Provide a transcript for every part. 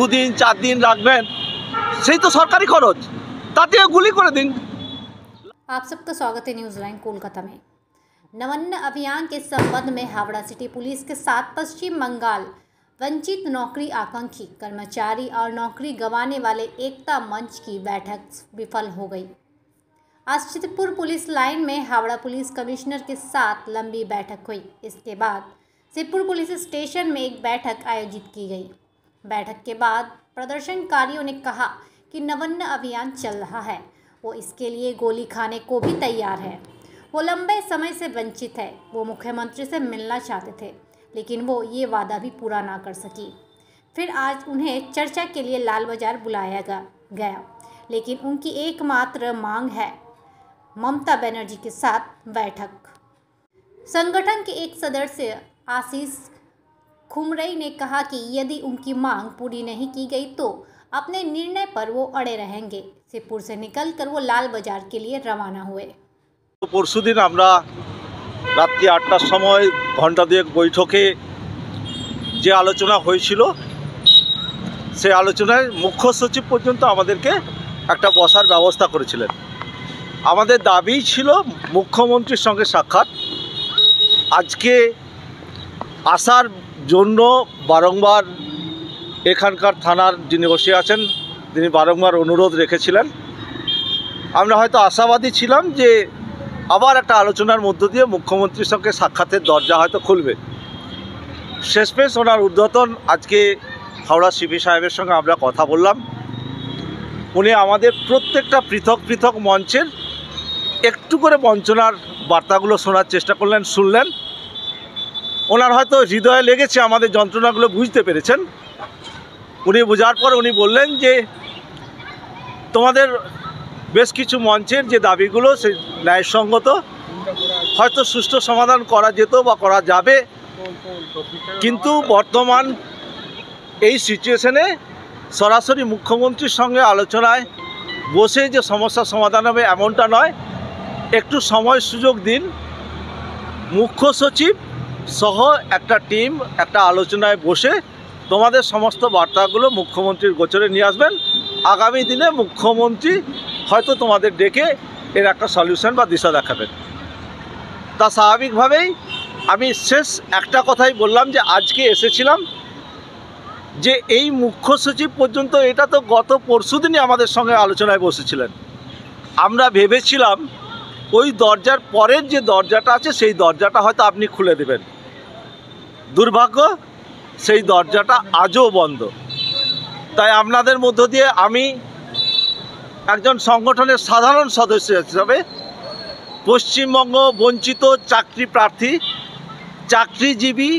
দুদিন 4 दिन রাখবেন সেই তো সরকারি খরচ, তাতেও গুলি করে দিন। आप सबका स्वागत है न्यूज़ लाइन कोलकाता में। नवन्न अभियान के संबंध में हावड़ा सिटी पुलिस के साथ पश्चिम बंगाल वंचित नौकरी आकांक्षी कर्मचारी और नौकरी गंवाने वाले एकता मंच की बैठक विफल हो गई। आज चितपुर पुलिस लाइन में हावड़ा पुलिस कमिश्नर के साथ लंबी बैठक हुई। इसके बाद चितपुर पुलिस स्टेशन में एक बैठक आयोजित की गई। बैठक के बाद प्रदर्शनकारियों ने कहा कि नवन्न अभियान चल रहा है, वो इसके लिए गोली खाने को भी तैयार है। वो लंबे समय से वंचित है। वो मुख्यमंत्री से मिलना चाहते थे, लेकिन वो ये वादा भी पूरा ना कर सकी। फिर आज उन्हें चर्चा के लिए लाल बाजार बुलाया गया, लेकिन उनकी एकमात्र मांग है ममता बनर्जी के साथ बैठक। संगठन के एक सदस्य आशीष खुमरई ने कहा कि यदि उनकी मांग पूरी नहीं की गई तो अपने निर्णय पर वो अड़े रहेंगे। सिरपुर से निकलकर वो लाल बाजार के लिए रवाना हुए। পরশুদিন আমরা রাত্রি 8টার সময় ঘণ্টা দুয়েক বৈঠকে যে আলোচনা হয়েছিল সেই আলোচনায় মুখ্য সচিব পর্যন্ত আমাদেরকে একটা বসার ব্যবস্থা করেছিলেন। আমাদের দাবি ছিল মুখ্যমন্ত্রীর সঙ্গে সাক্ষাৎ। আজকে আসার জন্য বারংবার এখানকার থানার যিনি বসে আছেন তিনি বারংবার অনুরোধ রেখেছিলেন। আমরা হয়তো আশাবাদী ছিলাম যে আবার একটা আলোচনার মধ্য দিয়ে মুখ্যমন্ত্রীর সঙ্গে সাক্ষাতের দরজা হয়তো খুলবে। শেষমেশ ওনার উদ্বোধন আজকে হাওড়া সিপি সাহেবের সঙ্গে আমরা কথা বললাম। উনি আমাদের প্রত্যেকটা পৃথক পৃথক মঞ্চের একটু করে বঞ্চনার বার্তাগুলো শোনার চেষ্টা করলেন, শুনলেন। ওনার হয়তো হৃদয়ে লেগেছে, আমাদের যন্ত্রণাগুলো বুঝতে পেরেছেন। উনি বোঝার পর উনি বললেন যে তোমাদের বেশ কিছু মঞ্চের যে দাবিগুলো সেই ন্যায়সঙ্গত, হয়তো সুষ্ঠু সমাধান করা যেত বা করা যাবে, কিন্তু বর্তমান এই সিচুয়েশনে সরাসরি মুখ্যমন্ত্রীর সঙ্গে আলোচনায় বসে যে সমস্যার সমাধান হবে এমনটা নয়। একটু সময় সুযোগ দিন। মুখ্য সচিব সহ একটা টিম একটা আলোচনায় বসে তোমাদের সমস্ত বার্তাগুলো মুখ্যমন্ত্রীর গোচরে নিয়ে আসবেন। আগামী দিনে মুখ্যমন্ত্রী হয়তো তোমাদের ডেকে এর একটা সলিউশন বা দিশা দেখাবেন। তা স্বাভাবিকভাবেই আমি শেষ একটা কথাই বললাম যে আজকে এসেছিলাম যে এই মুখ্য সচিব পর্যন্ত, এটা তো গত পরশুদিনই আমাদের সঙ্গে আলোচনায় বসেছিলেন। আমরা ভেবেছিলাম ওই দরজার পরের যে দরজাটা আছে সেই দরজাটা হয়তো আপনি খুলে দেবেন। দুর্ভাগ্য সেই দরজাটা আজও বন্ধ। তাই আপনাদের মধ্য দিয়ে আমি একজন সংগঠনের সাধারণ সদস্য হিসাবে পশ্চিমবঙ্গ বঞ্চিত চাকরি প্রার্থী, চাকরিজীবী,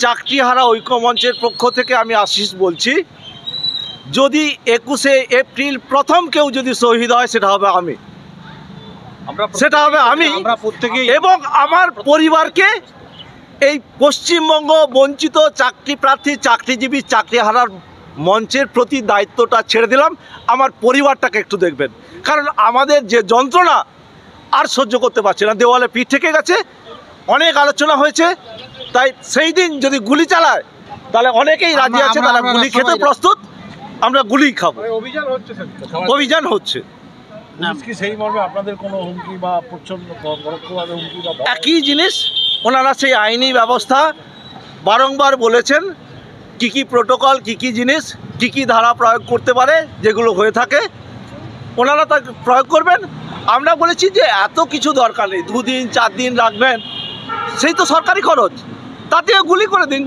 চাকরিহারা ঐক্যমঞ্চের পক্ষ থেকে আমি আশিস বলছি, যদি 21শে এপ্রিল প্রথম কেউ যদি শহীদ হয় সেটা হবে আমি, এবং আমার পরিবারকে এই পশ্চিমবঙ্গ বঞ্চিত চাকরি প্রার্থী, চাকরিজীবী, চাকরিহারার মঞ্চের প্রতি দায়িত্বটা ছেড়ে দিলাম। আমার পরিবারটাকে একটু দেখবেন, কারণ আমাদের যে যন্ত্রণা আর সহ্য করতে পারছি না। দেওয়ালে পিঠ থেকে গেছে, অনেক আলোচনা হয়েছে। তাই সেই দিন যদি গুলি চালায় তাহলে অনেকেই রাজি আছে, তারা গুলি খেতে প্রস্তুত, আমরা গুলি খাবো। অভিযান হচ্ছে একই জিনিস। ওনারা সেই আইনি ব্যবস্থা বারংবার বলেছেন, কি কি প্রোটোকল, কি কি জিনিস, কি কি ধারা প্রয়োগ করতে পারে, যেগুলো হয়ে থাকে ওনারা তা প্রয়োগ করবেন। আমরা বলেছি যে এত কিছু দরকার নেই, 2 দিন 4 দিন রাখবেন সেই তো সরকারি খরচ, তাতেও গুলি করে দিন।